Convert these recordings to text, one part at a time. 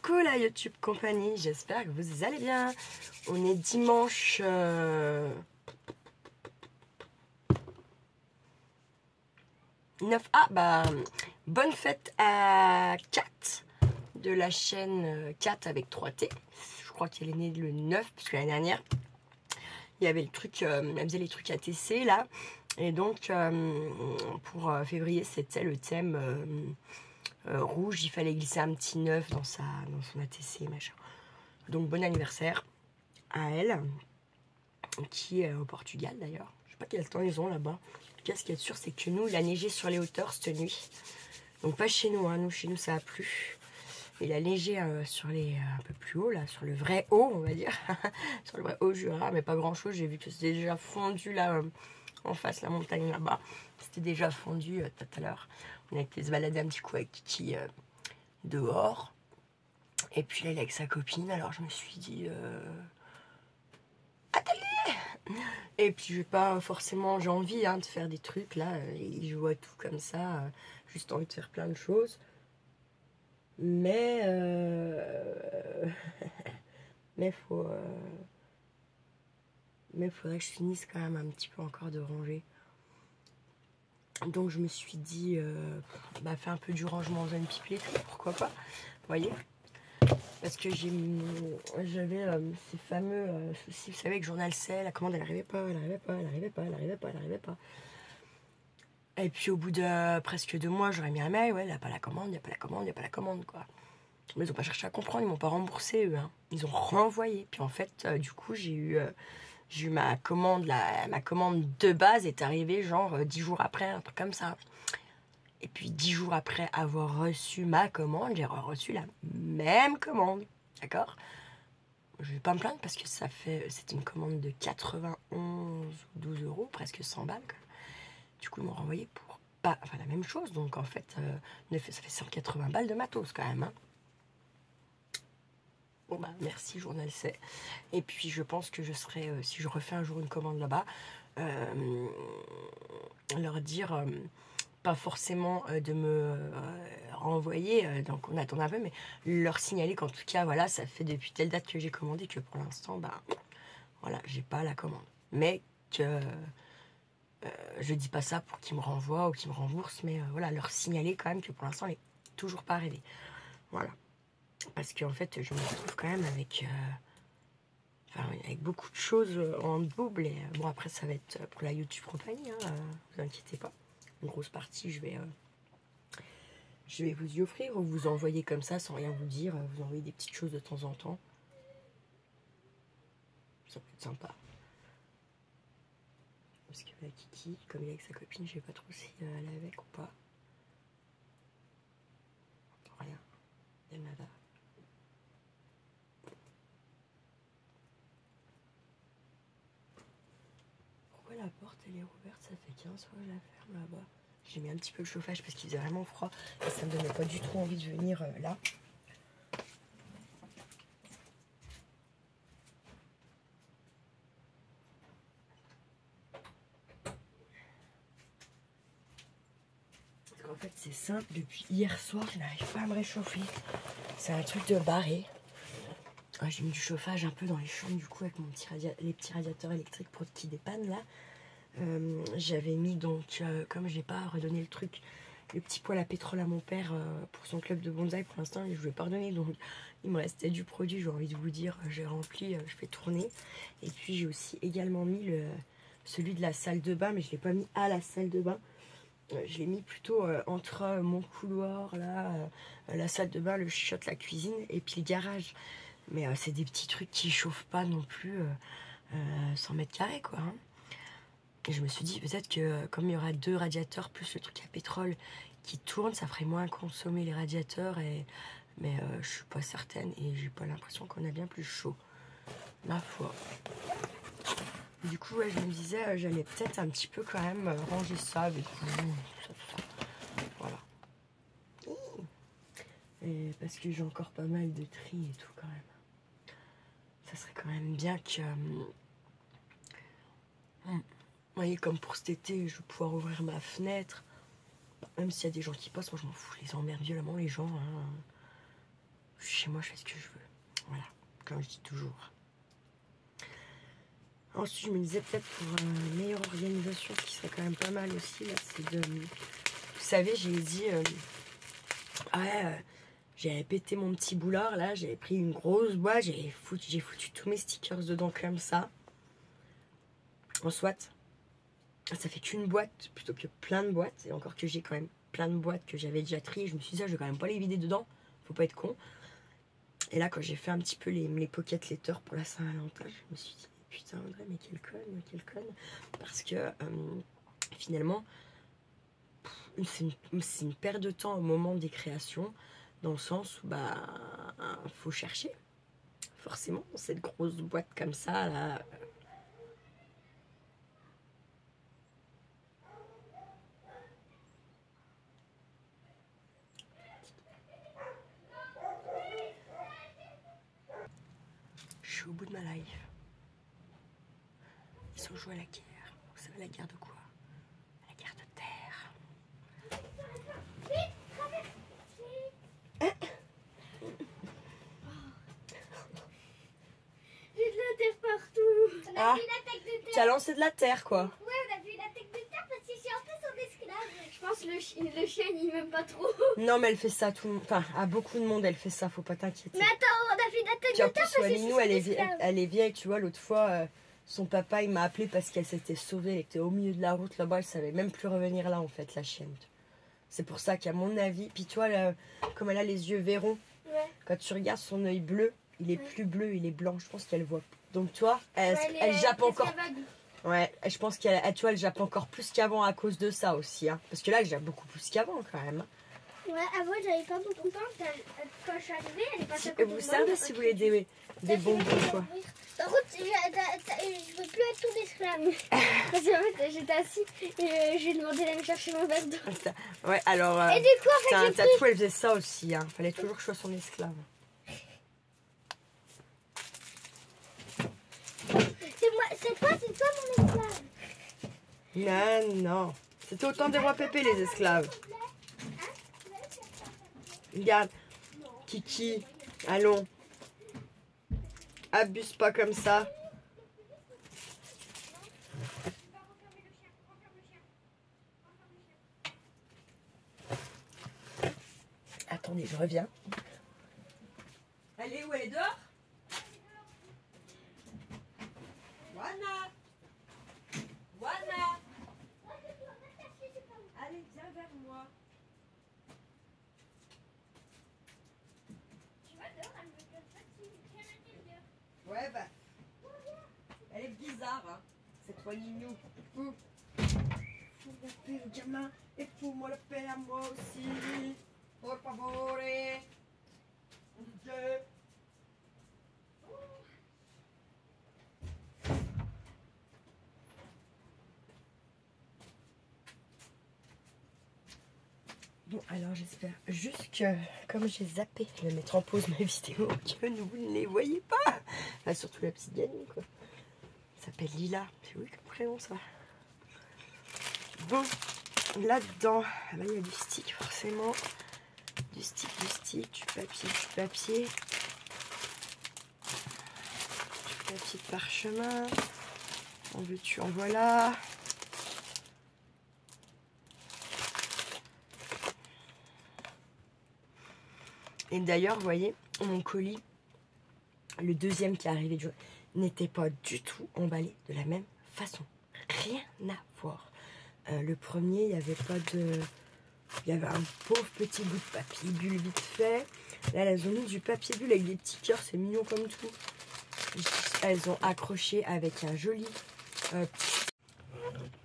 Coucou la YouTube compagnie, j'espère que vous allez bien. On est dimanche 9. Ah bah bonne fête à Kat de la chaîne Kat avec 3T. Je crois qu'elle est née le 9 parce que l'année dernière il y avait le truc, elle faisait les trucs ATC là. Et donc pour février c'était le thème rouge, il fallait glisser un petit 9 dans son ATC machin. Donc bon anniversaire à elle, qui est au Portugal d'ailleurs. Je sais pas quel temps ils ont là-bas. En tout cas, ce qui est sûr, c'est que nous, il a neigé sur les hauteurs cette nuit. Donc pas chez nous, hein. Nous, chez nous, ça a plu. Il a neigé sur les un peu plus haut, là, sur le vrai haut, on va dire. Sur le vrai haut Jura, mais pas grand-chose. J'ai vu que c'était déjà fondu là, en face, la montagne là-bas. C'était déjà fondu tout à l'heure. On a été se balader un petit coup avec Kiki dehors. Et puis là, il est avec sa copine. Alors je me suis dit... Et puis j'ai pas forcément, j'ai envie de faire des trucs là, et je vois tout comme ça, juste envie de faire plein de choses. Mais mais faudrait que je finisse quand même un petit peu encore de ranger. Donc je me suis dit, fais un peu du rangement dans une pipellerie, pourquoi pas, vous voyez. Parce que j'avais ces fameux soucis, vous savez, que Journal C, la commande elle arrivait pas. Et puis au bout de presque 2 mois, j'aurais mis un mail, ouais, il n'y a pas la commande, quoi. Mais ils n'ont pas cherché à comprendre, ils m'ont pas remboursé eux, hein. Ils ont renvoyé. Puis en fait, du coup, j'ai eu ma commande, ma commande de base est arrivée genre 10 jours après, un truc comme ça. Et puis 10 jours après avoir reçu ma commande, j'ai reçu la même commande, d'accord? Je vais pas me plaindre parce que c'était une commande de 91 ou 12 euros, presque 100 balles, quoi. Du coup, ils m'ont renvoyé pour pas, la même chose. Donc, en fait, ça fait 180 balles de matos quand même, hein. Bon, bah, merci, Journal C. Et puis, je pense que je serai, si je refais un jour une commande là-bas, leur dire, pas forcément de me renvoyer, donc on attend un peu, mais leur signaler qu'en tout cas, voilà, ça fait depuis telle date que j'ai commandé, que pour l'instant, voilà, j'ai pas la commande. Mais que... je dis pas ça pour qu'ils me renvoient ou qu'ils me remboursent, mais voilà, leur signaler quand même que pour l'instant, elle n'est toujours pas arrivée. Voilà. Parce qu'en fait, je me retrouve quand même avec beaucoup de choses en double. Et bon, après, ça va être pour la YouTube compagnie, hein, vous inquiétez pas. Une grosse partie, je vais vous y offrir ou vous envoyer comme ça sans rien vous dire. Vous envoyer des petites choses de temps en temps. Ça peut être sympa. Parce que la Kiki, comme il est avec sa copine, je sais pas trop si elle est avec ou pas. Rien. Il y a nada. Pourquoi la porte elle est ouverte? Ça fait 15 fois que je la ferme là-bas. J'ai mis un petit peu le chauffage parce qu'il faisait vraiment froid et ça me donnait pas du tout envie de venir là. Parce qu'en fait c'est simple, depuis hier soir je n'arrive pas à me réchauffer. C'est un truc de barré. J'ai mis du chauffage un peu dans les chambres du coup avec les petits radiateurs électriques pour qui dépannent là. J'avais mis donc, comme j'ai pas redonné le truc, le petit poêle à pétrole à mon père pour son club de bonsaï pour l'instant, je lui ai pas redonné, donc il me restait du produit, j'ai envie de vous dire, j'ai rempli, je fais tourner. Et puis j'ai aussi également mis celui de la salle de bain, mais je l'ai pas mis à la salle de bain. Je l'ai mis plutôt entre mon couloir, là, la salle de bain, le shot, la cuisine, et puis le garage. Mais c'est des petits trucs qui chauffent pas non plus 100 mètres carrés, quoi, hein. Et je me suis dit, peut-être que comme il y aura 2 radiateurs plus le truc à pétrole qui tourne, ça ferait moins consommer les radiateurs. Mais je suis pas certaine et j'ai pas l'impression qu'on a bien plus chaud. Ma foi. Du coup, ouais, je me disais, j'allais peut-être un petit peu quand même ranger ça avec vous. Tout ça. Voilà. Et parce que j'ai encore pas mal de tri et tout quand même. Ça serait quand même bien que... Vous voyez, comme pour cet été, je vais pouvoir ouvrir ma fenêtre. Même s'il y a des gens qui passent, moi je m'en fous, je les emmerde violemment les gens, hein. chez moi, je fais ce que je veux. Voilà, comme je dis toujours. Ensuite, je me disais peut-être pour une meilleure organisation, ce qui serait quand même pas mal aussi, là, c'est de... Vous savez, j'ai dit... j'avais pété mon petit boulard, là, j'avais pris une grosse boîte, j'ai foutu tous mes stickers dedans comme ça. En soit, ça fait qu'une boîte plutôt que plein de boîtes, et encore que j'ai quand même plein de boîtes que j'avais déjà triées, je me suis dit, ça, je vais quand même pas les vider dedans, faut pas être con. Et là, quand j'ai fait un petit peu les pocket letters pour la Saint-Valentin, je me suis dit, putain, Audrey, mais quelle conne. Parce que finalement, c'est une perte de temps au moment des créations, dans le sens où, bah, faut chercher. Forcément, cette grosse boîte comme ça, là. Je suis au bout de ma life. Ils sont joués à la guerre. Vous savez la guerre de quoi? La guerre de terre. J'ai de la terre partout. Ah, tu as lancé de la terre, quoi. Ouais, on a vu la tête de terre parce que j'ai un peu son esclave. Je pense que le chien, il m'aime pas trop. Non, mais elle fait ça, enfin, à beaucoup de monde, elle fait ça, faut pas t'inquiéter. Mais attends, on a vu la tête Puis en de terre plus, parce que Walinou, elle est vieille, tu vois, l'autre fois, son papa, il m'a appelé parce qu'elle s'était sauvée, elle était au milieu de la route là-bas, elle savait même plus revenir là, en fait, la chienne. C'est pour ça qu'à mon avis, puis toi, comme elle a les yeux verrons, Ouais. quand tu regardes son œil bleu, il est plus bleu, il est blanc, je pense qu'elle voit. Donc toi, elle Ouais, jappe encore. aveugle. Ouais, je pense qu'elle, tu vois, elle jappe encore plus qu'avant à cause de ça aussi, hein. Parce que là, elle jappe beaucoup plus qu'avant quand même. Ouais, avant, j'avais pas beaucoup de temps. Quand je suis arrivée, elle est passée à Et côté vous de savez moi. si vous voulez des bonbons, quoi. Par contre, je veux plus être ton esclave. Parce qu'en fait, j'étais assise et j'ai demandé d'aller me chercher mon verre d'eau. Ouais, alors, Et du coup, en fait, un j'ai pris... tatou, elle faisait ça aussi, hein. Fallait toujours que je sois son esclave. C'est toi mon esclave. Non, non. C'était autant des rois pépés, les esclaves. Regarde, Kiki, allons. Abuse pas comme ça. Attendez, je reviens. Elle est où? Elle est dehors? Wana! Wana! Allez, viens vers moi. Tu vois, dehors, elle me donne pas de signe. Viens à l'intérieur. Ouais, bah. Elle est bizarre, hein. Cette Waninou. Faut la paix au gamin et fous-moi la paix à moi aussi. Por favore. Dieu. Bon, alors j'espère juste que, comme j'ai zappé, je vais mettre en pause ma vidéo, que vous ne les voyez pas. Enfin, surtout la petite gamine, quoi. Elle s'appelle Lila. C'est oui comme prénom, ça. Bon, là-dedans, là, il y a du stick, forcément. Du stick, du papier, du papier. Du papier de parchemin. En veux-tu, en voilà. Et d'ailleurs, vous voyez, mon colis, le deuxième qui est arrivé du jour, n'était pas du tout emballé de la même façon. Rien à voir. Le premier, il n'y avait pas de... Il y avait un pauvre petit bout de papier bulle vite fait. Là, elles ont mis du papier bulle avec des petits cœurs, c'est mignon comme tout. Elles ont accroché avec un joli...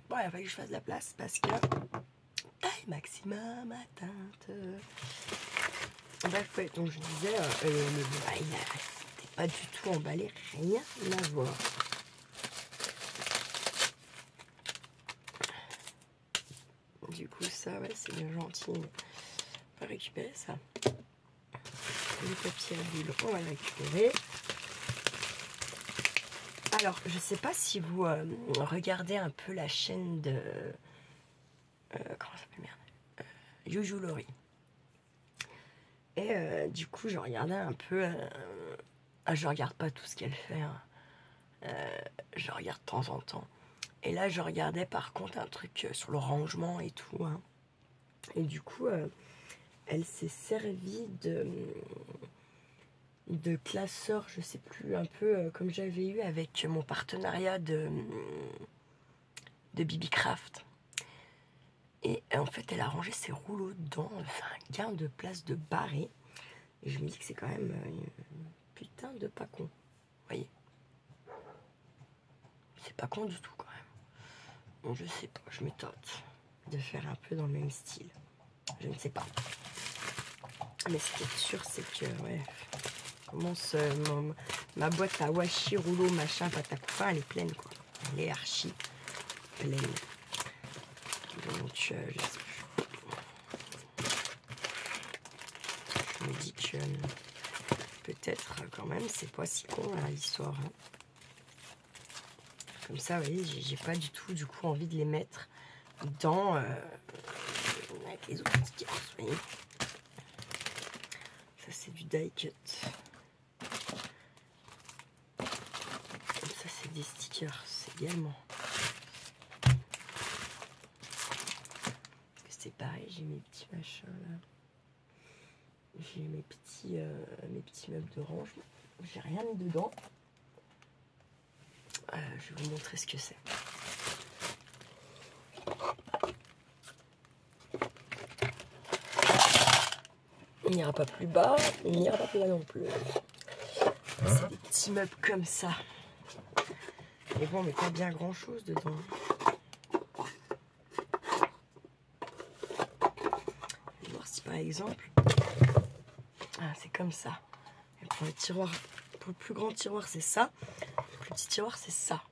Bon, il a fallu que je fasse de la place parce que... Taille maximum atteinte. Bref, ouais, donc je disais, il n'était pas du tout emballé, rien à voir. Du coup, ça, ouais, c'est bien gentil. On va récupérer ça. Le papier à bulle, on va le récupérer. Alors, je sais pas si vous regardez un peu la chaîne de... comment ça s'appelle, merde, Joujou Laurie. Et du coup, je regardais un peu. Je regarde pas tout ce qu'elle fait. Hein. Je regarde de temps en temps. Et là, je regardais par contre un truc sur le rangement et tout. Hein. Et du coup, elle s'est servie de classeur, je sais plus, un peu comme j'avais eu avec mon partenariat de Bibi Craft. Et en fait, elle a rangé ses rouleaux dedans, enfin, un gain de place de barré. Et je me dis que c'est quand même une putain de pas con. Vous voyez? C'est pas con du tout quand même. Bon, je sais pas, je me tente de faire un peu dans le même style. Je ne sais pas. Mais ce qui est sûr, c'est que, ouais, commence ma boîte à washi, rouleau, machin, patacoupa, elle est pleine, quoi. Elle est archi pleine. Donc, je sais plus. Je me dis que peut-être quand même, c'est pas si con l'histoire. Hein. Comme ça, vous voyez, j'ai pas du tout, du coup, envie de les mettre dans avec les autres stickers, vous voyez. Ça, c'est du die cut. Ça, c'est des stickers également. C'est pareil, j'ai mes petits machins là. J'ai mes petits meubles de rangement. J'ai rien mis dedans. Je vais vous montrer ce que c'est. Il n'ira pas plus bas, il n'ira pas plus bas non plus. C'est des petits meubles comme ça. Mais bon, mais pas bien grand chose dedans. Je vais voir si par exemple. Ah, c'est comme ça. Et pour le tiroir, pour le plus grand tiroir, c'est ça. Le plus petit tiroir, c'est ça.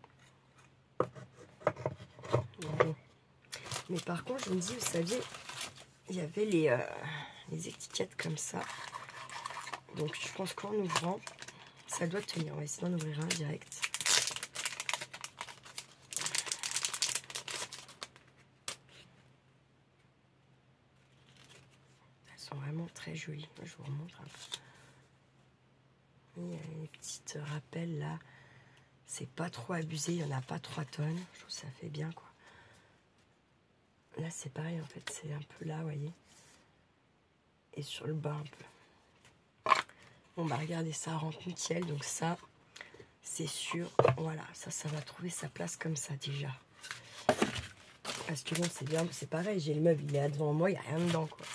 Bon. Mais par contre, je me dis, vous saviez, il y avait les étiquettes comme ça. Donc je pense qu'en ouvrant, ça doit tenir. On va essayer d'en ouvrir un direct. Elles sont vraiment très jolies. Moi, je vous remontre un peu. Il y a les petites rappels là. C'est pas trop abusé, il n'y en a pas 3 tonnes. Je trouve que ça fait bien quoi. Là c'est pareil en fait, c'est un peu là, vous voyez. Et sur le bas un peu. Bon bah regardez, ça rentre nickel, donc ça, c'est sûr. Voilà, ça va trouver sa place comme ça déjà. Parce que bon, c'est bien, c'est pareil, j'ai le meuble, il est là devant moi, il n'y a rien dedans quoi.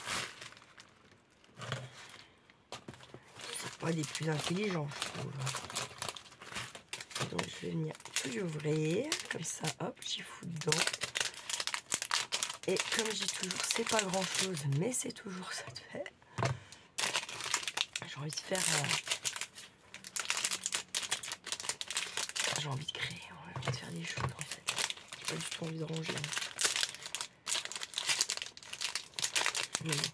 C'est pas des plus intelligents, je trouve. Donc je vais venir tout ouvrir, comme ça, hop, j'y fous dedans. Et comme je dis toujours, c'est pas grand chose, mais c'est toujours ça de fait. J'ai envie de faire. J'ai envie de créer, j'ai envie de faire des choses en fait. J'ai pas du tout envie de ranger. Mais bon.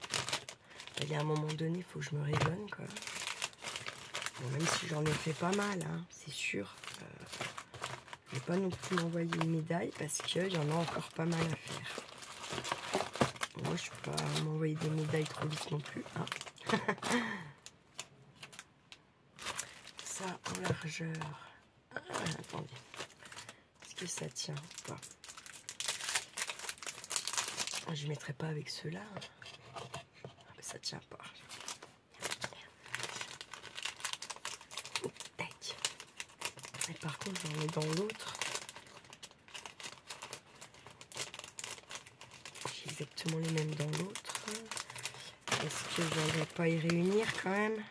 Il y a un moment donné, il faut que je me raisonne quoi. Bon, même si j'en ai fait pas mal, hein, c'est sûr. Je vais pas non plus m'envoyer une médaille parce qu'il y en a encore pas mal à faire. Moi, je peux pas m'envoyer des médailles trop vite non plus. Hein. Ça en largeur. Ah, attendez. Est-ce que ça tient ou pas? Je ne mettrai pas avec ceux-là. Ah, ça tient pas. Tac. Et par contre, j'en ai dans l'autre. J'ai exactement les mêmes dans l'autre. Est-ce que je ne viendrai pas y réunir quand même?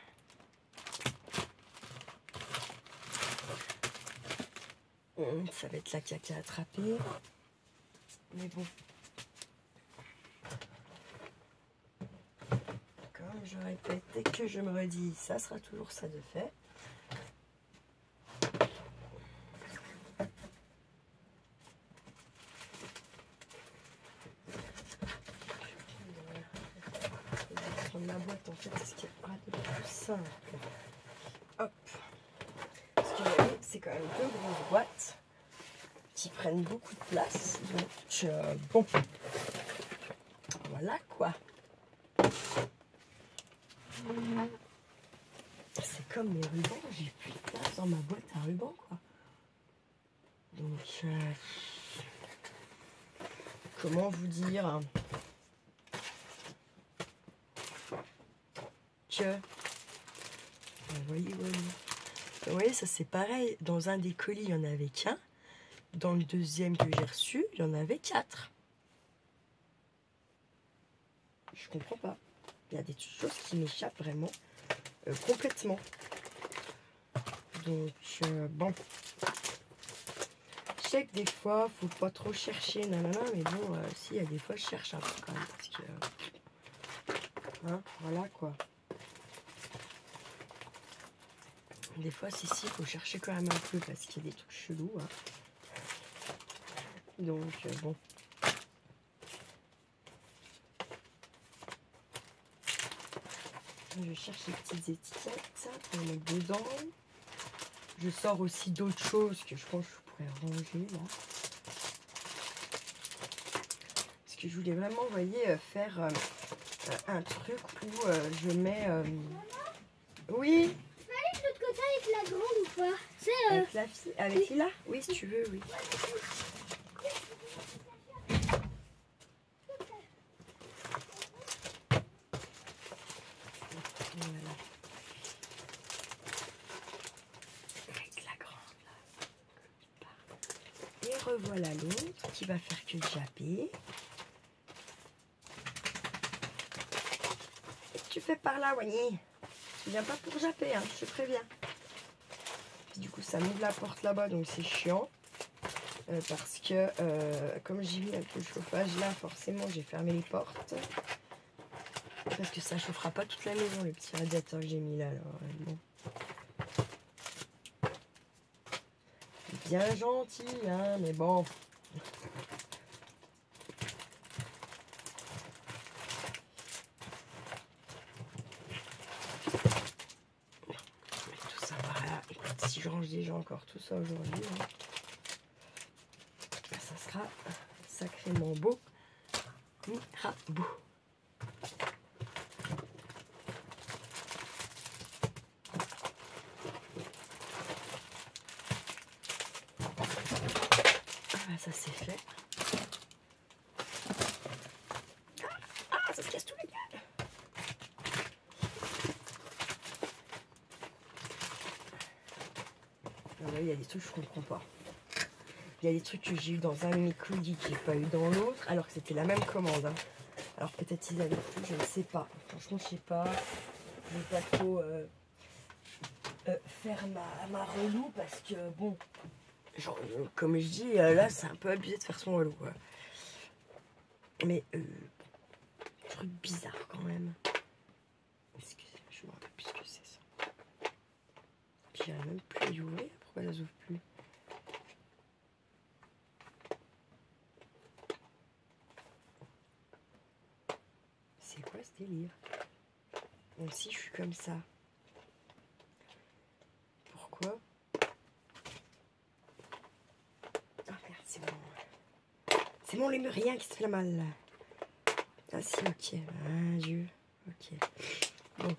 Ça va être la caca à attraper. Mais bon. Comme je répète, dès que je me redis, ça sera toujours ça de fait. La boîte en fait c'est ce qui est de plus simple. Hop. Parce que vous voyez, c'est quand même 2 grosses boîtes qui prennent beaucoup de place. Donc bon. Voilà quoi. C'est comme mes rubans, j'ai plus de place dans ma boîte à rubans, quoi. Donc, comment vous dire que... Vous voyez, ça c'est pareil. Dans un des colis, il n'y en avait qu'un. Dans le deuxième que j'ai reçu, il y en avait 4. Je comprends pas. Il y a des choses qui m'échappent vraiment complètement. Donc, bon. Je sais que des fois, faut pas trop chercher, nanana, mais bon, si, il y a des fois, je cherche un peu quand même. Parce que, hein, voilà quoi. Des fois, si, il faut chercher quand même un peu parce qu'il y a des trucs chelous. Hein. Donc, bon. Je cherche les petites étiquettes pour les mettre dedans. Je sors aussi d'autres choses que je pense que je pourrais ranger là. Parce que je voulais vraiment, vous voyez, faire un truc où je mets... Oui. Aller de l'autre côté avec la grande ou pas? Avec la fille, avec Lila? Oui, si tu veux, oui. Voilà. Avec la grande là. Et revoilà l'autre qui va faire que japper. Tu fais par là, Wani. Tu viens pas pour japper, hein, je te préviens. Puis du coup, ça m'ouvre la porte là-bas, donc c'est chiant. Parce que, comme j'ai mis avec le chauffage là, forcément, j'ai fermé les portes. Parce que ça chauffera pas toute la maison, le petit radiateur que j'ai mis là. Alors, bon. Bien gentil, hein, mais bon. Tout ça, voilà. Écoute, si je range déjà encore tout ça aujourd'hui, hein, ça sera sacrément beau. Mirabeau. Ça c'est fait. Ah, ça se casse tout les gars. Il y a des trucs que je comprends pas. Il y a des trucs que j'ai eu dans un de mes colis que j'ai pas eu dans l'autre, alors que c'était la même commande. Hein. Alors peut-être ils avaient plus, je ne sais pas. Franchement, je sais pas. Je vais pas trop faire ma relou parce que bon, genre, comme je dis, là c'est un peu abusé de faire son relou. Quoi. Mais truc bizarre quand même. Excusez-moi, je me rappelle plus ce que c'est ça. Puis j'arrive même plus à y ouvrir. Pourquoi ça s'ouvre plus? C'est quoi ce délire? Bon, si je suis comme ça. Pourquoi? Ah merde, c'est bon. C'est mon lémurien qui se fait mal là. Ah si, ok. Ah Dieu. Ok. Bon.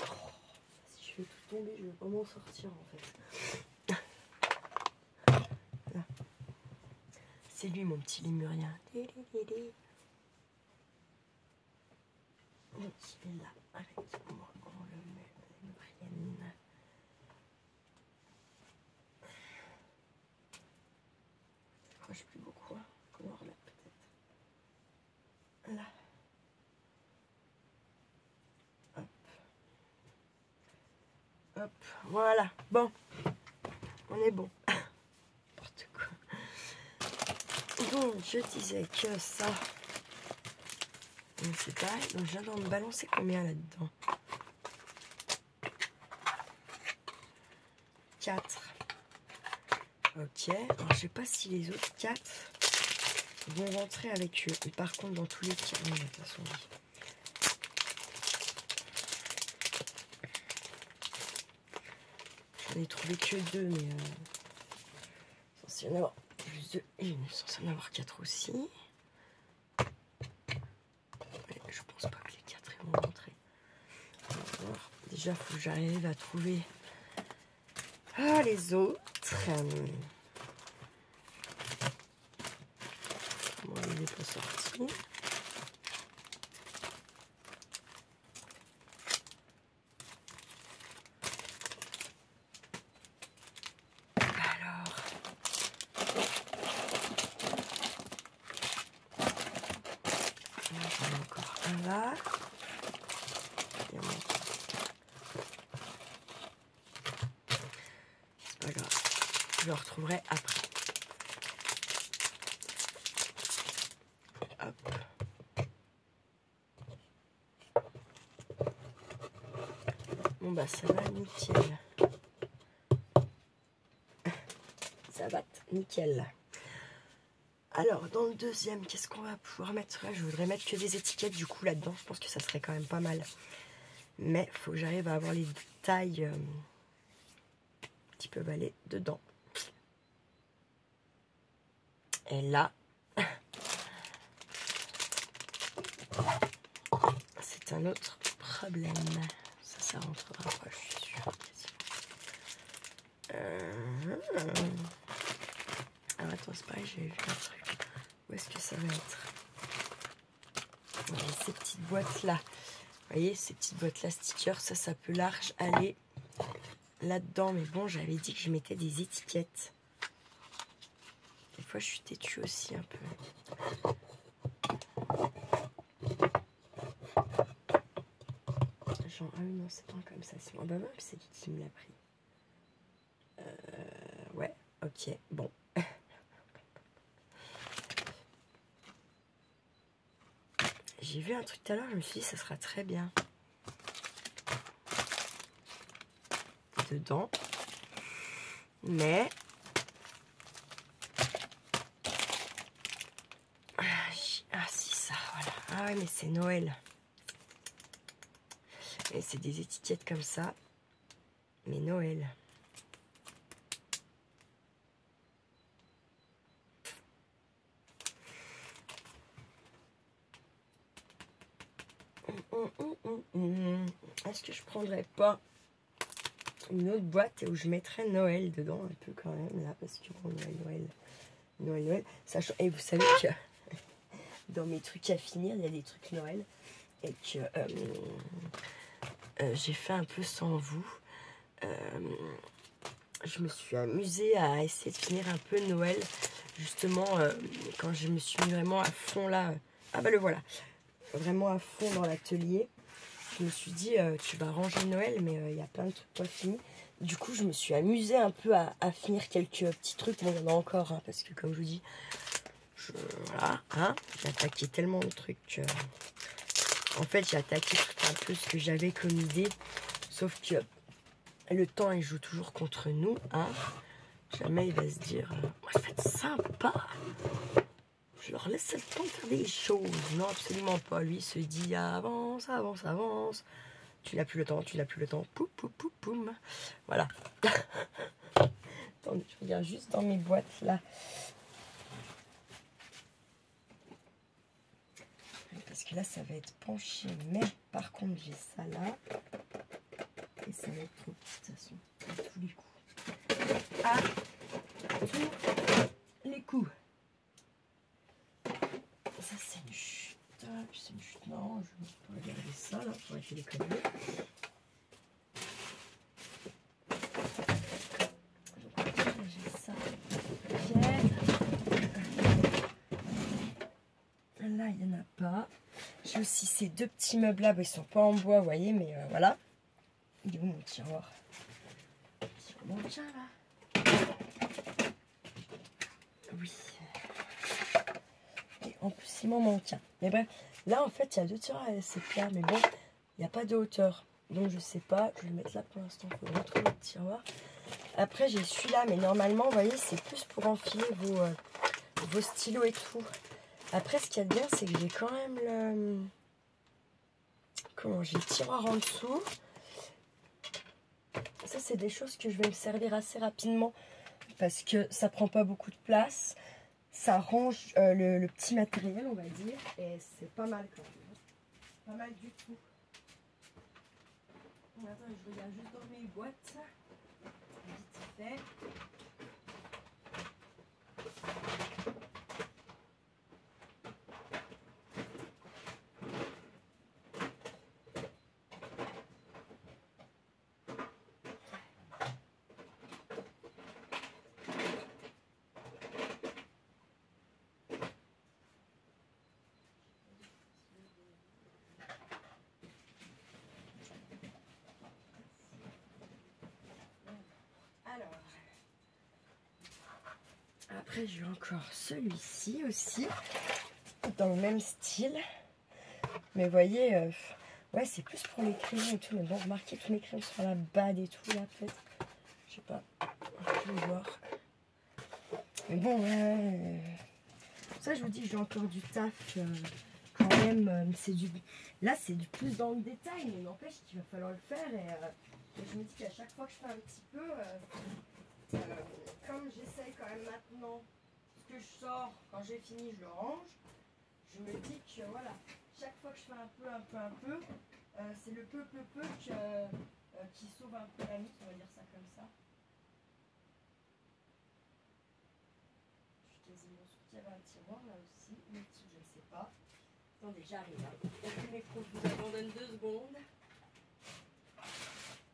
Oh, si je fais tout tomber, je vais pas m'en sortir en fait. Là. C'est lui mon petit lémurien. Donc il est là avec moi. On le met lémurienne. Je sais plus beaucoup. Hein. Comment remettre peut-être? Là. Hop. Hop. Voilà. Bon. On est bon. N'importe quoi. Donc, je disais que ça. C'est pareil. Donc, je viens d'en balancer combien là-dedans? 4. Ok. Alors, je sais pas si les autres 4 vont rentrer avec eux. Et par contre, dans tous les cas, non, de toute façon, oui. J'en ai trouvé que 2, mais censé y en avoir plus de 1, censé y en avoir 4 aussi. je pense pas que les 4 ils vont rentrer. Alors, déjà, il faut que j'arrive à trouver les autres. Bon, il n'est pas sorti. Alors, j'en ai encore un là. Et on manque. C'est pas grave, je le retrouverai après. Hop. Bon bah ça va nickel. Ça va nickel. Alors dans le deuxième, qu'est-ce qu'on va pouvoir mettre là? Je voudrais mettre que des étiquettes du coup là-dedans. Je pense que ça serait quand même pas mal. Mais il faut que j'arrive à avoir les tailles qui peuvent aller dedans. Et là, c'est un autre problème. Ça rentrera pas, je suis sûre. Alors attends, c'est pareil, j'avais vu un truc. Où est-ce que ça va être? Ces petites boîtes là. Vous voyez, ces petites boîtes là, stickers, ça peut large aller là-dedans. Mais bon, j'avais dit que je mettais des étiquettes. Des fois, je suis têtue aussi un peu. Genre, ah oui, non, c'est pas comme ça. C'est moi, bah, c'est qui me l'a pris? Ouais, ok, bon. J'ai vu un truc tout à l'heure, je me suis dit, ça sera très bien. Dedans. Mais... Ah si, ça, voilà. Ah ouais, mais c'est Noël. Et c'est des étiquettes comme ça. Mais Noël. Est-ce que je prendrais pas une autre boîte où je mettrais Noël dedans un peu quand même là, parce que bon, Noël, sachant, et vous savez que dans mes trucs à finir, il y a des trucs Noël et que j'ai fait un peu sans vous. Je me suis amusée à essayer de finir un peu Noël, justement quand je me suis mis vraiment à fond là. Ah bah le voilà, vraiment à fond dans l'atelier. Je me suis dit, tu vas ranger Noël, mais il y a plein de trucs pas finis. Du coup, je me suis amusée un peu à finir quelques petits trucs. Bon, il y en a encore, hein, parce que comme je vous dis, voilà, hein, j'ai attaqué tellement de trucs. En fait, j'ai attaqué tout un peu ce que j'avais comme idée. Sauf que le temps, il joue toujours contre nous. Hein. Jamais il va se dire, ça va être sympa. Je leur laisse le temps de faire des choses. Non, absolument pas. Lui, il se dit, avance, avance, avance. Tu n'as plus le temps, tu n'as plus le temps. Poum, poum, poum, poum. Voilà. Attendez, je regarde juste dans mes boîtes là. Parce que là, ça va être penché. Mais par contre, j'ai ça là. Et ça va être trop petit, de toute façon. À tous les coups. À tous les coups. Ça, c'est une chute. Puis c'est une chute. Non, je peux regarder ça là pour arrêter les conneries. J'ai ça. Là, il n'y en a pas. J'ai aussi ces deux petits meubles là. Ils sont pas en bois, vous voyez, mais voilà. Il est où mon tiroir? Mon tien là. Oui. Et en plus, il m'en manque un. Mais bref, là en fait, il y a deux tiroirs assez plats. Mais bon, il n'y a pas de hauteur. Donc je sais pas. Je vais le mettre là pour l'instant. Il faut retrouver le tiroir. Après, j'ai celui-là. Mais normalement, vous voyez, c'est plus pour enfiler vos stylos et tout. Après, ce qu'il y a de bien, c'est que j'ai quand même le... Comment? J'ai le tiroir en dessous. Ça, c'est des choses que je vais me servir assez rapidement. Parce que ça prend pas beaucoup de place. Ça range le petit matériel, on va dire. Et c'est pas mal quand même. pas mal du tout. Attends, je regarde juste dans mes boîtes. Vite fait. Alors, après j'ai encore celui-ci aussi, dans le même style. Mais vous voyez, ouais, c'est plus pour les crayons et tout. Mais bon, remarquez tous mes crayons sur la bade et tout, là, peut-être. Je sais pas, je vais voir. Mais bon, ouais. Ça, je vous dis, j'ai encore du taf quand même. Là, c'est du plus dans le détail, mais n'empêche qu'il va falloir le faire. Et je me dis qu'à chaque fois que je fais un petit peu, comme j'essaye quand même maintenant, ce que je sors, quand j'ai fini, je le range. Je me dis que voilà, chaque fois que je fais un peu, c'est le peu qui sauve un peu la mise, on va dire ça comme ça. Je suis quasiment sûre qu'il y avait un tiroir là aussi, mais je ne sais pas. Attendez, j'arrive. Hein. Le micro, je vous abandonne 2 secondes.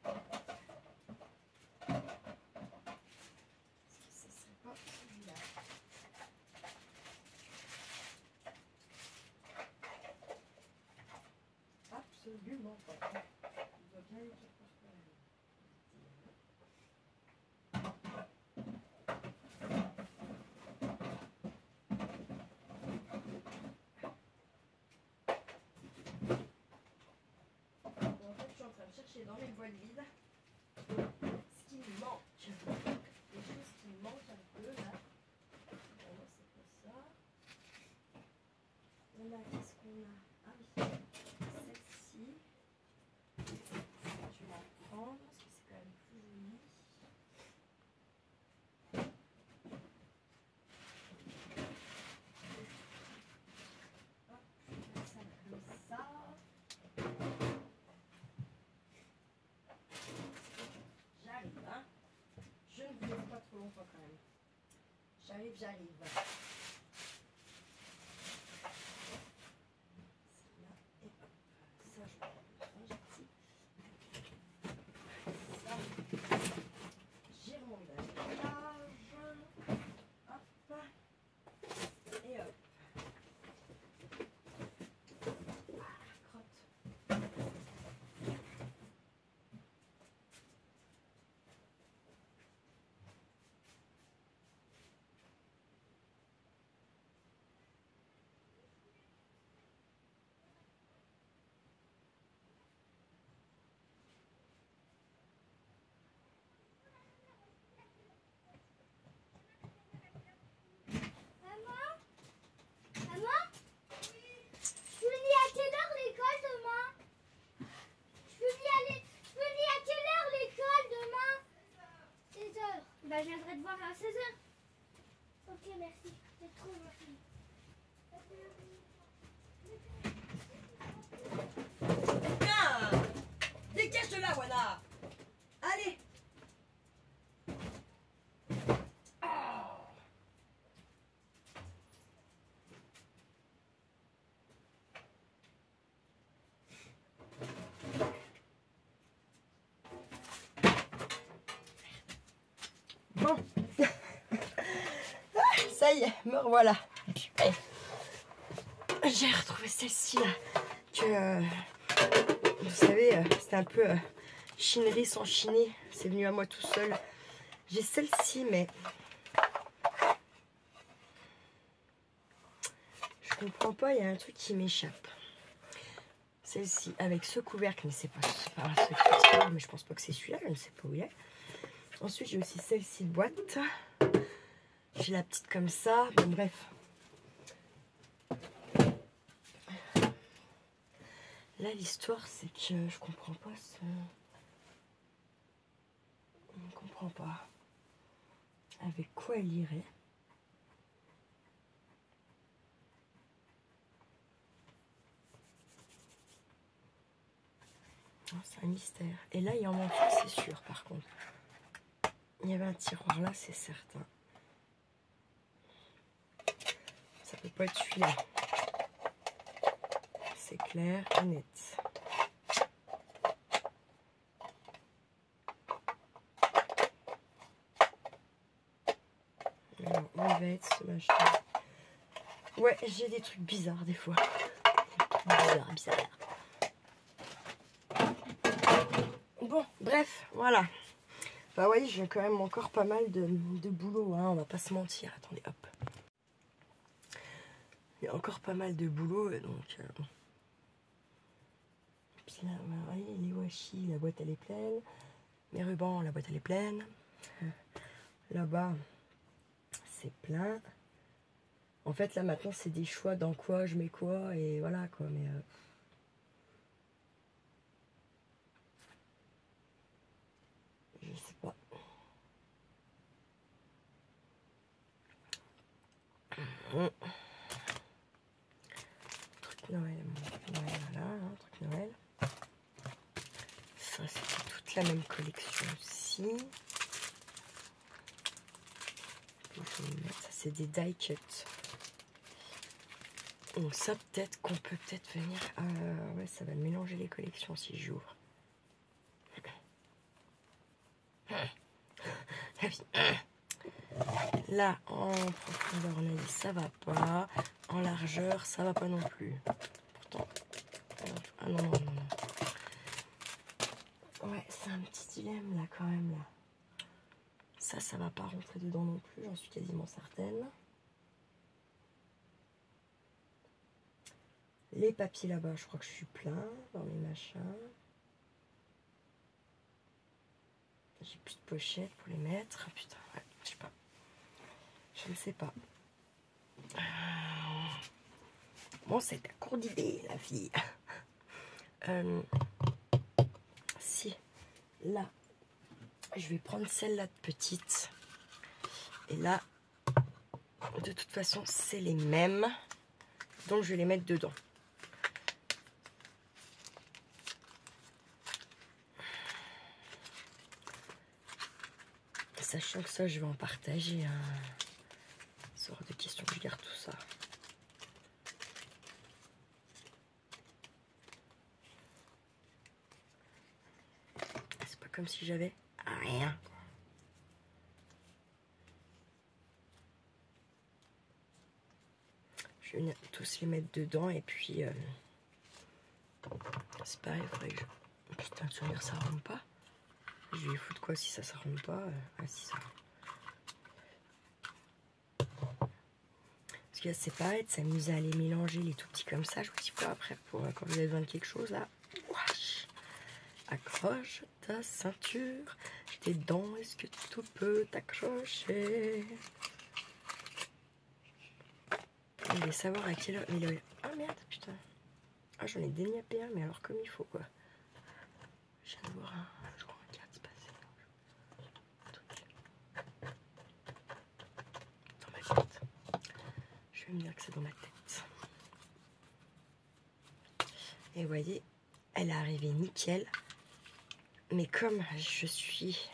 Est-ce que ce serait pas celui-là? Absolument pas. Il doit bien être quelque chose quand même. Bon, en fait, je suis en train de chercher dans mes boîtes vides ce qui me manque. Les choses qui me manquent un peu là. Bon, non, c'est pas ça. On a, qu'est-ce qu'on a? Ah oui, celle-ci. Je vais la prendre parce que c'est quand même plus joli. Hop, je vais mettre ça comme ça. J'arrive, hein. Je ne vous laisse pas trop longtemps quand même. J'arrive. Celle-là, et hop. Ça, je vais le ranger ici. Ça, j'y remonte la page. Hop. Et hop. Voilà, crotte. Maman, tu finis à quelle heure l'école demain? Tu finis à quelle heure l'école demain? 16h. Bah, je viendrai te voir à 16h. Ok, merci. C'est trop gentil. Bien. Dégage de là, Wana. Allez. Ah. Bon. Ça y est, me revoilà. J'ai retrouvé celle-ci là. Que vous savez, c'était un peu chinerie sans chiner. C'est venu à moi tout seul. J'ai celle-ci, mais je comprends pas. Il y a un truc qui m'échappe. Celle-ci avec ce couvercle, mais c'est pas ce couvercle, mais je pense pas que c'est celui-là. Je ne sais pas où il est. Ensuite, j'ai aussi celle-ci de boîte. J'ai la petite comme ça. Bon, bref. Là, l'histoire, c'est que je comprends pas ce... Je ne comprends pas. Avec quoi elle irait? C'est un mystère. Et là, il en manque une, c'est sûr, par contre. Il y avait un tiroir là, c'est certain. Ça peut pas être celui-là. C'est clair et net. Alors, où il va être ce machin? Ouais, j'ai des trucs bizarres des fois. Bizarre. Bon, bref, voilà. Bah oui, j'ai quand même encore pas mal de boulot, hein, on va pas se mentir. Attendez, hop. Il y a encore pas mal de boulot, donc... Puis là, vous voyez, les washi, la boîte elle est pleine. Mes rubans, la boîte elle est pleine. Là-bas, c'est plein. En fait, là maintenant, c'est des choix dans quoi je mets quoi, et voilà quoi, mais... je sais pas. Truc Noël, voilà, hein, truc Noël. Ça, c'est toute la même collection aussi. Ça, c'est des die cuts. Donc ça, peut-être qu'on peut peut-être venir... ouais, ça va mélanger les collections si j'ouvre. Là, en profondeur, on a dit ça va pas. En largeur, ça va pas non plus. Pourtant... ah non. Ouais, c'est un petit dilemme là quand même là. Ça va pas rentrer dedans non plus, j'en suis quasiment certaine. Les papiers là-bas, je crois que je suis plein dans mes machins. J'ai plus de pochettes pour les mettre. Ah, putain, ouais, je sais pas. Je ne sais pas. Bon, c'est un cours d'idée, la fille. Si, là, je vais prendre celle-là de petite. Et là, de toute façon, c'est les mêmes. Donc, je vais les mettre dedans. Sachant que ça, je vais en partager. Hein. C'est hors de question que je garde tout ça. C'est pas comme si j'avais rien. Je vais venir tous les mettre dedans et puis... c'est pareil, il faudrait que je... Putain, tu regardes, ça rentre pas. Je vais foutre quoi si ça rentre pas. Ah si, ça rentre. Parce que là, c'est pareil, de s'amuser à les mélanger, les tout petits comme ça. Je vous dis pas après, pour quand vous avez besoin de quelque chose, là. Wesh. Accroche ta ceinture. Tes dents, est-ce que tout peut t'accrocher? Je vais savoir à quelle heure... Mais le... ah merde, putain. Ah, j'en ai déniappé un, mais alors comme il faut, quoi. Je viens de voir un... je crois un 4 se passer. Dans ma tête. Je vais me dire que c'est dans ma tête. Et vous voyez, elle est arrivée nickel. Mais comme je suis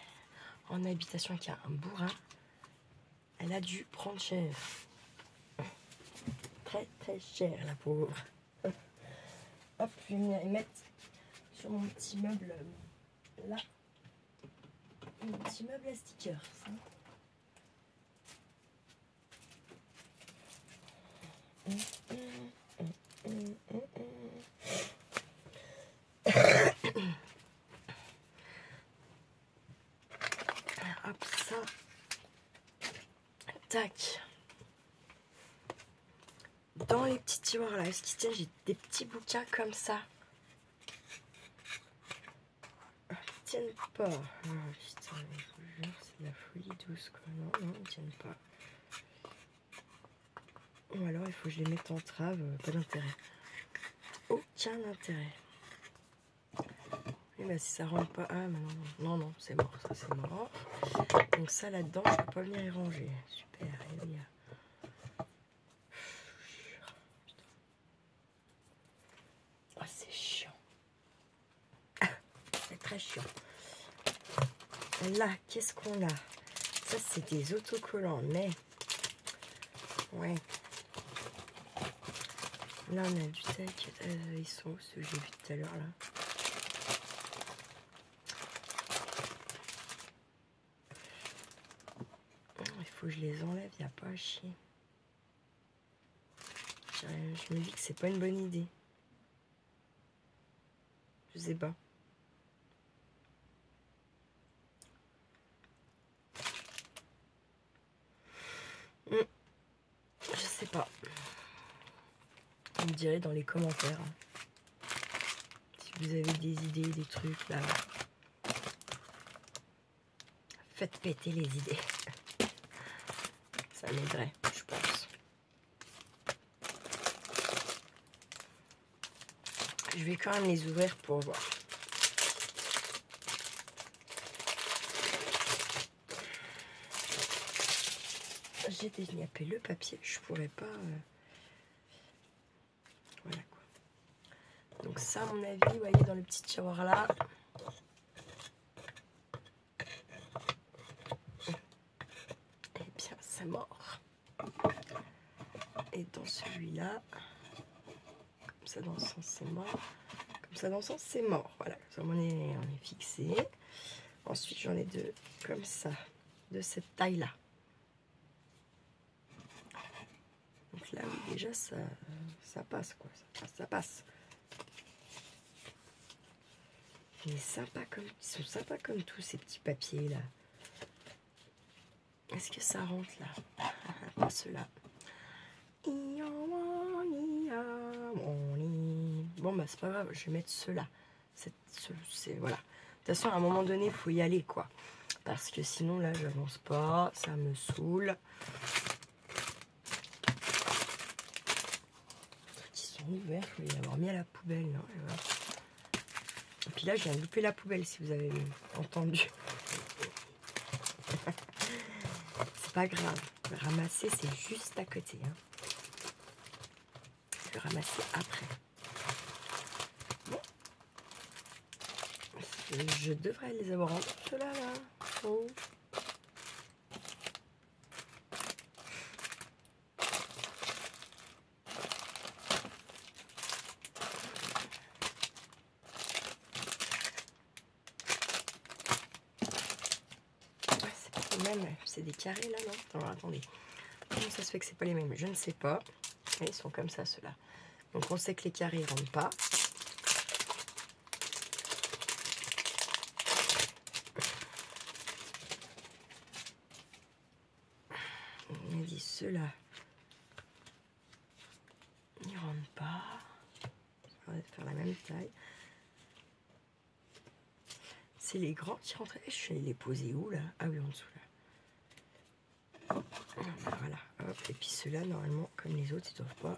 en habitation qui a un bourrin, elle a dû prendre cher. Très très cher, la pauvre. Hop, je vais venir mettre sur mon petit meuble là. Mon petit meuble à stickers. Hop, ça. Tac. Dans les petits tiroirs là, est-ce qu'ils tiennent? J'ai des petits bouquins comme ça. Ils tiennent pas. Oh, putain, je vous jure, c'est de la folie douce quoi. Non, ils tiennent pas. Ou alors il faut que je les mette en trave, pas d'intérêt. Aucun intérêt. Et bah si ça rentre pas. Ah non, c'est mort, ça c'est mort. Donc ça là-dedans, je peux pas venir y ranger. Super, et oui. Ah, c'est chiant. très chiant. Là, qu'est-ce qu'on a? Ça, c'est des autocollants, mais... Ouais. Là, on a du tac. Ils sont où, ceux que j'ai vu tout à l'heure, là? Il faut que je les enlève, il n'y a pas à chier. Je me dis que c'est pas une bonne idée. Je sais pas. Je sais pas. Vous me direz dans les commentaires. Si vous avez des idées, des trucs là. Faites péter les idées. Ça m'aiderait, je pense. Je vais quand même les ouvrir pour voir. J'ai déniappé le papier, je pourrais pas... Voilà quoi. Donc ça, à mon avis, vous voyez dans le petit tiroir là. Eh bien, c'est mort. Et dans celui-là, comme ça dans le sens c'est mort. Comme ça dans le sens c'est mort. Voilà, comme ça on est fixé. Ensuite, j'en ai deux comme ça, de cette taille-là. Donc là, oui, déjà, ça passe, quoi. Ça passe. Il est sympa comme, ils sont sympas comme tous ces petits papiers, là. Est-ce que ça rentre, là? Pas ceux-là. Bon, bah, c'est pas grave, je vais mettre ceux-là. Voilà. De toute façon, à un moment donné, il faut y aller, quoi. Parce que sinon, là, j'avance pas. Ça me saoule. Ouvert, je vais les avoir mis à la poubelle. Non, et puis là, je viens de louper la poubelle, si vous avez entendu. C'est pas grave. Le ramasser, c'est juste à côté. Hein. Je vais ramasser après. Bon. Je devrais les avoir en ceux-là, là. Oh. C'est des carrés là, non? Alors, attendez. Comment ça se fait que c'est pas les mêmes? Je ne sais pas. Et ils sont comme ça, ceux-là. Donc on sait que les carrés ne rentrent pas. On a dit ceux-là. Ils ne rentrent pas. On va faire la même taille. C'est les grands qui rentrent. Je suis allée les poser où là? Ah oui, en dessous là. Voilà, hop. Et puis ceux-là, normalement, comme les autres, ils doivent pas.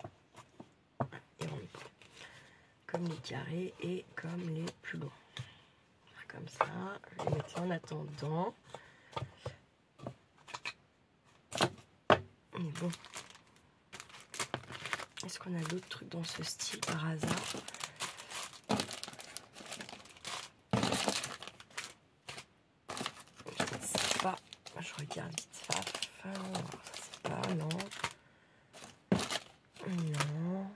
Ils rentrent pas. Comme les carrés et comme les plus longs. Comme ça, je vais les mettre en attendant. Mais bon. Est-ce qu'on a d'autres trucs dans ce style par hasard? Je ne sais pas. Je regarde vite ça. C'est pas, non. Non.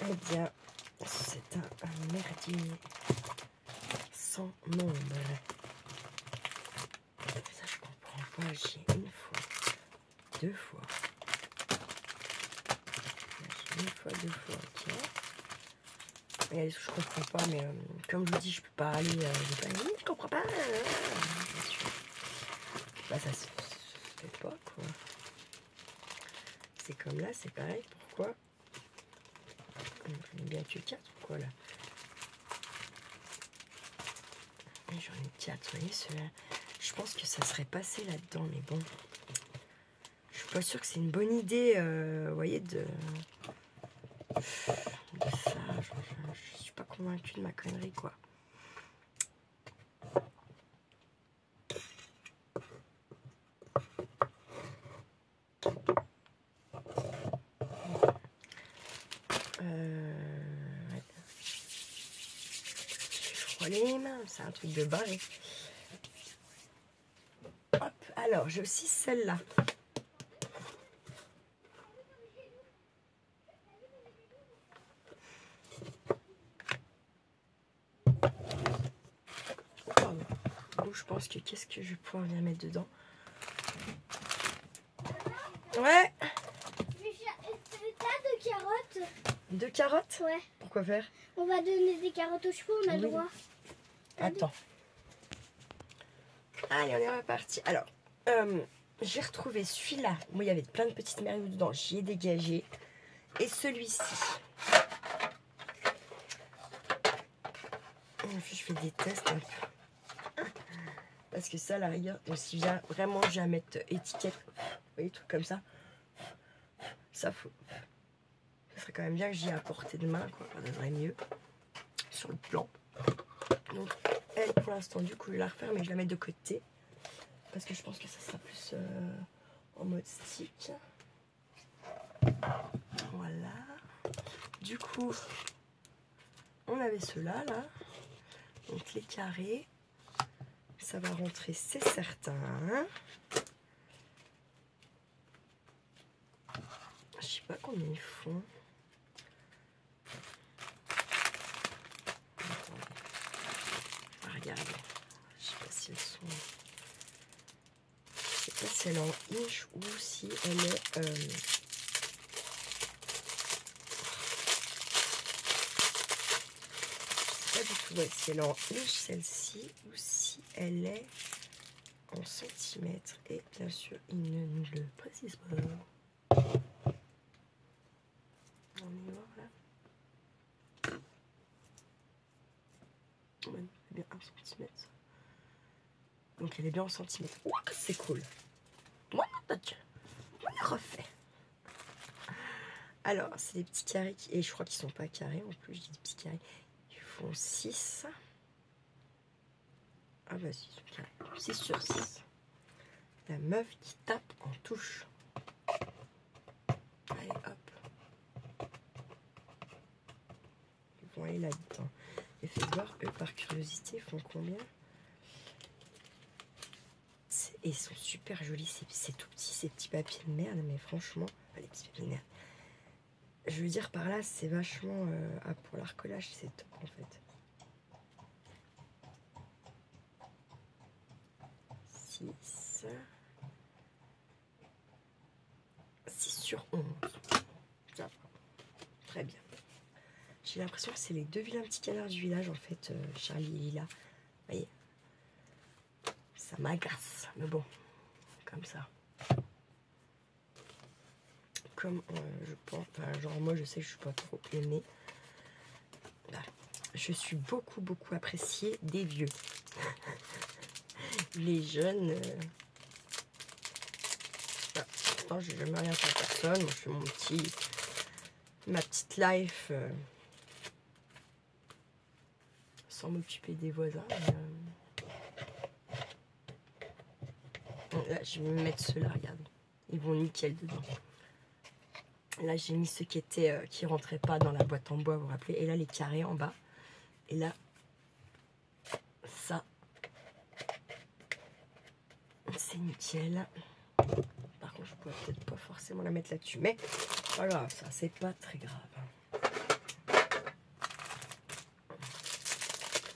Eh bien, c'est un merdier sans nombre. Ça, je comprends pas. J'ai une fois, deux fois. J'ai une fois, deux fois, ok. Et je comprends pas, mais comme je vous dis, je peux pas aller. Je comprends pas. Bah, ça se fait pas, quoi. C'est comme là, c'est pareil. Pourquoi? J'en ai bien que 4 ou quoi là? J'en ai 4, vous voyez ceux-là. Je pense que ça serait passé là-dedans, mais bon. Je suis pas sûre que c'est une bonne idée, vous voyez, de ça. Je suis pas convaincue de ma connerie, quoi. brûler les mains. C'est un truc de barré. Hop, alors j'ai aussi celle-là. Je pense que qu'est-ce que je vais pouvoir bien mettre dedans. Ouais. T'as 2 carottes? 2 carottes? Ouais. Pourquoi faire? On va donner des carottes aux chevaux, on a le droit. Attends. Allez, on est reparti. Alors, j'ai retrouvé celui-là. Moi, il y avait plein de petites merveilles dedans. J'y ai dégagé. Et celui-ci. Je fais des tests un peu. Parce que ça, à la rigueur, si vraiment j'ai à mettre étiquette, vous voyez, trucs comme ça, ça faut. Ça serait quand même bien que j'y ai à portée de main, quoi. Ça devrait mieux sur le plan. Donc, elle, pour l'instant, du coup, je vais la refaire, mais je la mets de côté. Parce que je pense que ça sera plus en mode stick. Voilà. Du coup, on avait ceux-là, là. Donc, les carrés. Ça va rentrer, c'est certain. Je sais pas combien ils font. Attendez. Regardez. Je sais pas si elles sont... Je sais pas si elle est en inch ou si elle est... Je sais pas du tout si elle est en inch celle-ci ou si elle est en centimètres. Et bien sûr, il ne nous le précise pas. On y va là. Ouais, c'est bien 1 cm. Donc elle est bien en centimètres. Ouah, c'est cool. Moi, on refait. Alors, c'est des petits carrés et je crois qu'ils sont pas carrés en plus. Je dis des petits carrés. Ils font 6. Ah bah si, ils sont carrés. 6 sur 6. La meuf qui tape en touche. Allez, hop. Ils vont aller là-dedans. Et faites voir, eux, par curiosité, font combien? Et ils sont super jolis. C'est tout petit, ces petits papiers de merde. Mais franchement, les petits papiers de merde. Je veux dire, par là, c'est vachement... pour l'arcolage, c'est top, en fait. 6 sur 11. Ça va. Très bien. J'ai l'impression que c'est les 2 vilains petits canards du village, en fait, Charlie et Lila. Vous voyez, ça m'agace. Mais bon, comme ça. Comme je pense... Enfin, genre, moi, je sais que je suis pas trop aimée. Là, je suis beaucoup appréciée des vieux. Les jeunes... Pourtant, j'ai jamais rien fait à personne. Moi, je fais ma petite life sans m'occuper des voisins. Là, je vais me mettre ceux-là, regarde. Ils vont nickel dedans. Là, j'ai mis ceux qui rentraient pas dans la boîte en bois, vous vous rappelez. Et là, les carrés en bas. Et là, ça, c'est nickel. Par contre, je pourrais peut-être pas forcément la mettre là-dessus. Mais voilà, ça, c'est pas très grave.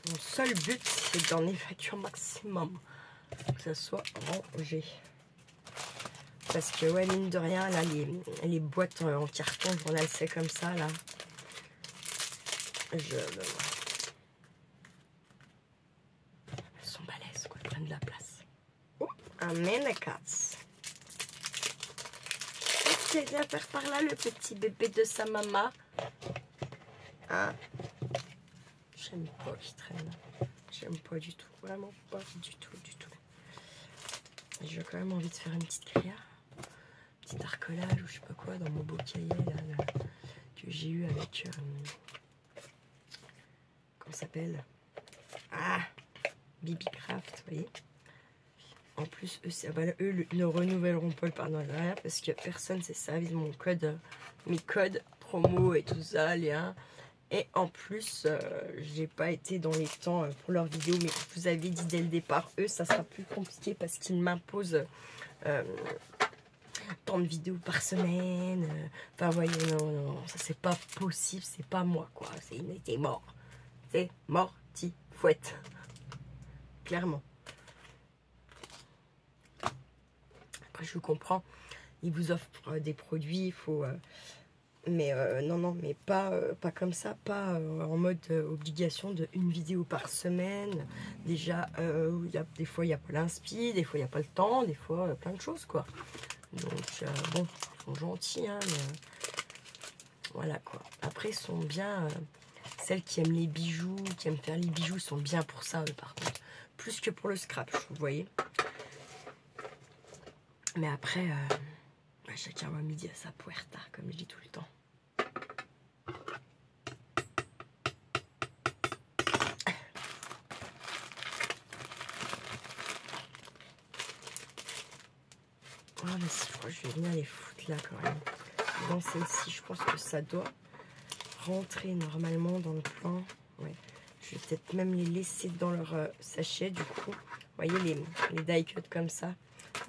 Mon seul but, c'est d'en évacuer un maximum. Que ça soit rangé. Parce que, ouais, mine de rien, là, les boîtes en carton, j'en ai laissé comme ça, là. Elles sont balèzes, quoi. Elles prennent de la place. Oh, un Menacats. Qu'est-ce qu'il vient faire par là, le petit bébé de sa maman? Hein? J'aime pas qu'il traîne. J'aime pas du tout. Vraiment pas du tout. J'ai quand même envie de faire une petite créa. Petit arcolage ou je sais pas quoi dans mon beau cahier là, que j'ai eu avec comment ça s'appelle, Bibi Craft, vous voyez. En plus eux ne renouvelleront pas le partenariat parce que personne s'est servi de mes codes promo et tout ça, les 1. Et en plus, j'ai pas été dans les temps pour leur vidéo, mais je vous avais dit dès le départ, eux, ça sera plus compliqué parce qu'ils m'imposent tant de vidéos par semaine. Enfin, vous voyez, non, ça c'est pas possible, c'est pas moi, quoi. C'est mort. C'est morti, fouette. Clairement. Après, je comprends. Ils vous offrent des produits, il faut... mais non, mais pas comme ça, pas en mode obligation de une vidéo par semaine. Déjà, des fois, il n'y a pas l'inspi, des fois, il n'y a pas le temps, des fois, plein de choses, quoi. Donc, bon, ils sont gentils, hein, mais voilà, quoi. Après, ils sont bien... celles qui aiment les bijoux, qui aiment faire les bijoux, sont bien pour ça, eux, par contre. Plus que pour le scratch, vous voyez. Mais après, chacun va midi à sa puerta, comme je dis tout le temps. Ah, mais si, je crois que je vais venir les foutre là, quand même. Dans celle-ci, je pense que ça doit rentrer normalement dans le plan. Ouais. Je vais peut-être même les laisser dans leur sachet, du coup. Vous voyez, les die cuts comme ça.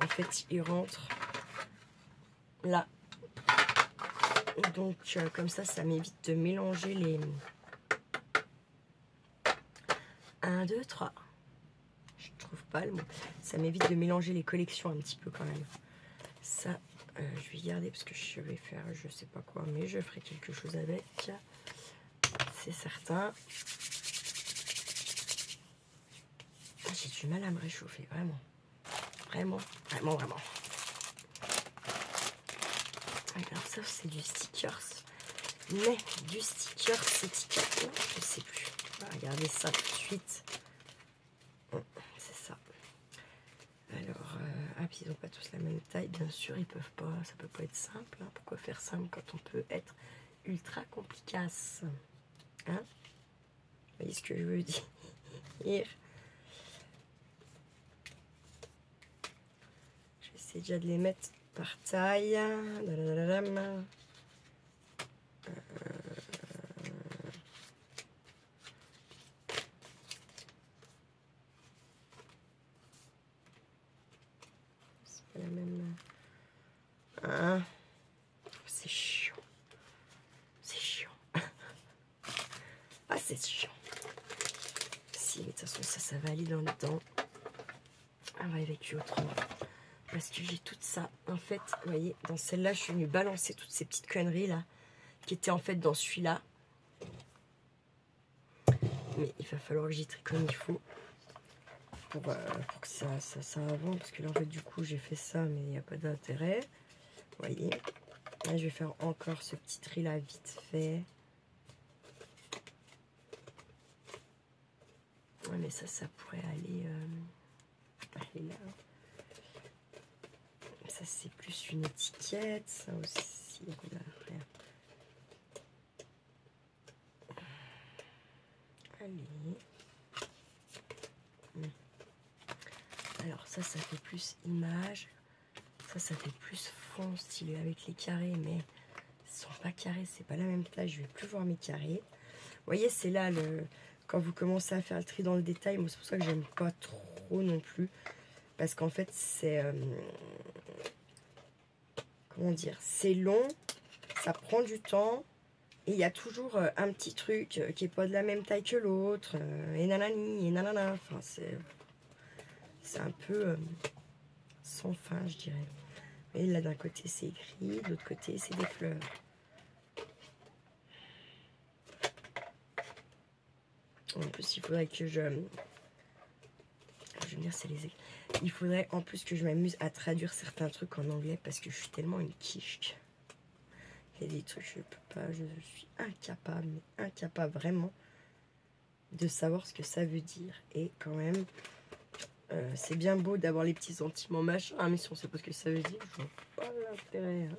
En fait, ils rentrent là. Donc, comme ça m'évite de mélanger les... 1, 2, 3. Je trouve pas le mot. Ça m'évite de mélanger les collections un petit peu quand même. Ça, je vais garder parce que je vais faire je sais pas quoi, mais je ferai quelque chose avec. C'est certain. J'ai du mal à me réchauffer, vraiment. Vraiment. Alors ça, c'est du stickers. Mais du stickers, c'est stickers. Je sais plus. On va regarder ça tout de suite. C'est ça. Alors, puis ils n'ont pas tous la même taille. Bien sûr, ils peuvent pas. Ça peut pas être simple. Hein. Pourquoi faire simple quand on peut être ultra complicace, hein? Vous voyez ce que je veux dire? J'essaie déjà de les mettre par taille. C'est pas la même. Hein? C'est chiant. C'est chiant. Ah, c'est chiant. Si, mais de toute façon, ça va aller dans le temps. On va évacuer autrement. Parce que j'ai tout ça. En fait, vous voyez, dans celle-là, je suis venue balancer toutes ces petites conneries là, qui étaient en fait dans celui-là. Mais il va falloir que j'y trie comme il faut. Pour que ça avance. Parce que là, en fait, du coup, j'ai fait ça, mais il n'y a pas d'intérêt. Vous voyez. Là, je vais faire encore ce petit tri là, vite fait. Ouais, mais ça pourrait aller là. Ça, c'est plus une étiquette. Ça aussi, on a rien. Allez. Alors, ça fait plus image. Ça fait plus fond stylé avec les carrés, mais ils sont pas carrés. C'est pas la même taille. Je vais plus voir mes carrés. Vous voyez, c'est là quand vous commencez à faire le tri dans le détail. Moi, c'est pour ça que j'aime pas trop non plus. Parce qu'en fait, c'est... comment dire, c'est long, ça prend du temps, et il y a toujours un petit truc qui est pas de la même taille que l'autre, et nanani, et nanana, enfin c'est un peu sans fin, je dirais. Et là, d'un côté, c'est écrit, de l'autre côté, c'est des fleurs. En plus, il faudrait que je veux dire, c'est les... Il faudrait en plus que je m'amuse à traduire certains trucs en anglais parce que je suis tellement une quiche. Il y a des trucs, je peux pas, je suis incapable, mais incapable vraiment de savoir ce que ça veut dire. Et quand même, c'est bien beau d'avoir les petits sentiments machin, mais si on sait pas ce que ça veut dire, je vois pas l'intérêt. Hein.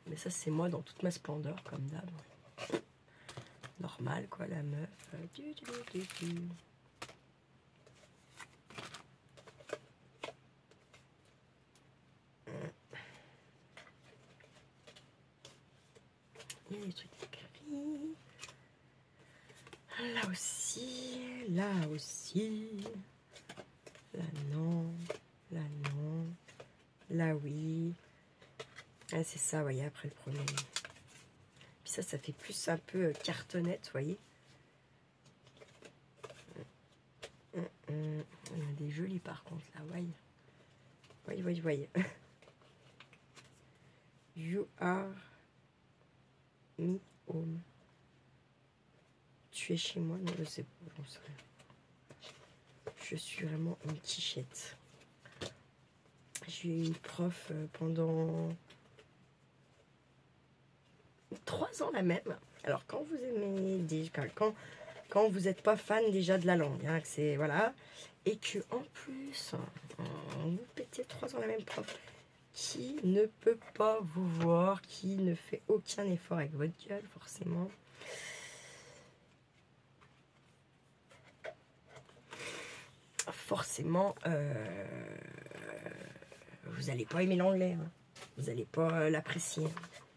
Mais ça, c'est moi dans toute ma splendeur, comme d'hab. Normal, quoi, la meuf. Il y a des trucs écrits. Là aussi, là aussi. Là non, là non, là oui. Ah, c'est ça, vous voyez, après le problème. Puis ça fait plus un peu cartonnette, vous voyez. Il y a des jolis par contre, là, voyez. Voyez. You are me home. Tu es chez moi? Non, je sais pas, j'en sais rien. Je suis vraiment une quichette. J'ai eu une prof pendant 3 ans la même. Alors quand vous aimez quand vous n'êtes pas fan déjà de la langue, hein, que c'est voilà, et que en plus vous pétez 3 ans la même prof qui ne peut pas vous voir, qui ne fait aucun effort avec votre gueule forcément. Forcément, vous n'allez pas aimer l'anglais, hein. Vous n'allez pas l'apprécier.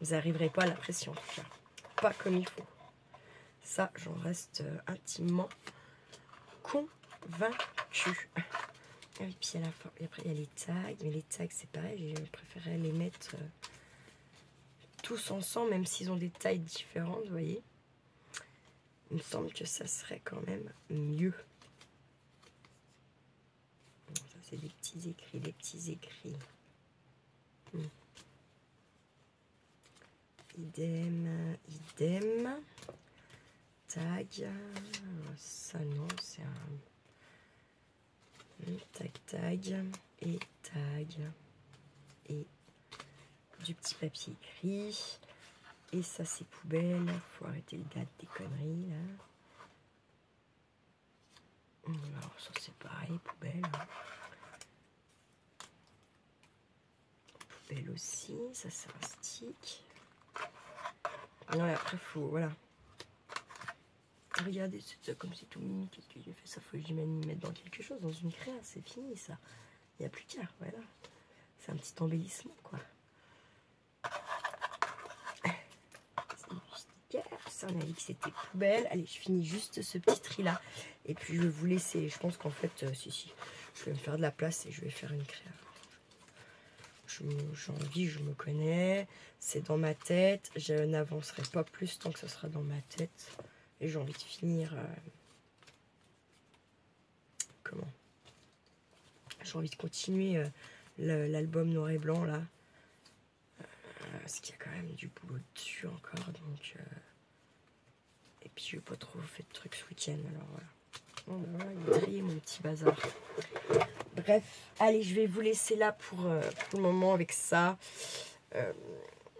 Vous n'arriverez pas à l'apprécier en tout cas. Pas comme il faut. Ça, j'en reste intimement convaincue. Et puis à la fin, et après il y a les tags. Mais les tags, c'est pareil, je préférais les mettre tous ensemble, même s'ils ont des tailles différentes, vous voyez. Il me semble que ça serait quand même mieux. Ça, c'est des petits écrits. Idem. Tag. Ça, non, c'est un... Tag. Et tag. Et du petit papier écrit. Et ça, c'est poubelle. Faut arrêter le gars des conneries, là. Alors, ça, c'est pareil, poubelle. Poubelle aussi. Ça, c'est un stick. Non, et après, faut... Voilà. Regardez, c'est comme c'est tout mini. Qu'est-ce que j'ai fait? Ça, faut que j'y mettre dans quelque chose, dans une créa. C'est fini, ça. Il n'y a plus qu'à, voilà. C'est un petit embellissement, quoi. C'est du sticker. Ça, on a dit que c'était poubelle. Allez, je finis juste ce petit tri-là. Et puis, je vais vous laisser. Je pense qu'en fait, si. Je vais me faire de la place et je vais faire une créa. J'ai envie, je me connais. C'est dans ma tête. Je n'avancerai pas plus tant que ce sera dans ma tête. Et j'ai envie de finir... comment? J'ai envie de continuer l'album noir et blanc, là. Parce qu'il y a quand même du boulot dessus encore. Donc, et puis, je n'ai pas trop fait de trucs ce week-end. Alors, voilà. Bon, ben voilà, il est trié, mon petit bazar. Bref, allez, je vais vous laisser là pour le moment avec ça.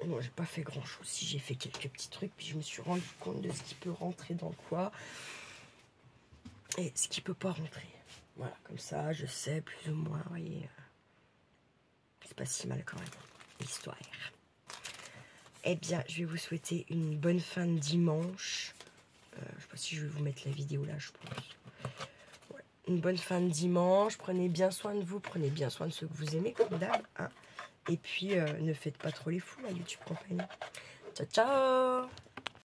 Bon, j'ai pas fait grand chose. Si j'ai fait quelques petits trucs, puis je me suis rendu compte de ce qui peut rentrer dans quoi et ce qui peut pas rentrer. Voilà, comme ça, je sais plus ou moins, vous voyez. C'est pas si mal quand même, l'histoire. Eh bien, je vais vous souhaiter une bonne fin de dimanche. Je sais pas si je vais vous mettre la vidéo là, je pense. Ouais. Une bonne fin de dimanche. Prenez bien soin de vous, prenez bien soin de ceux que vous aimez, comme d'hab, hein. Et puis, ne faites pas trop les fous, la YouTube compagnie. Ciao, ciao!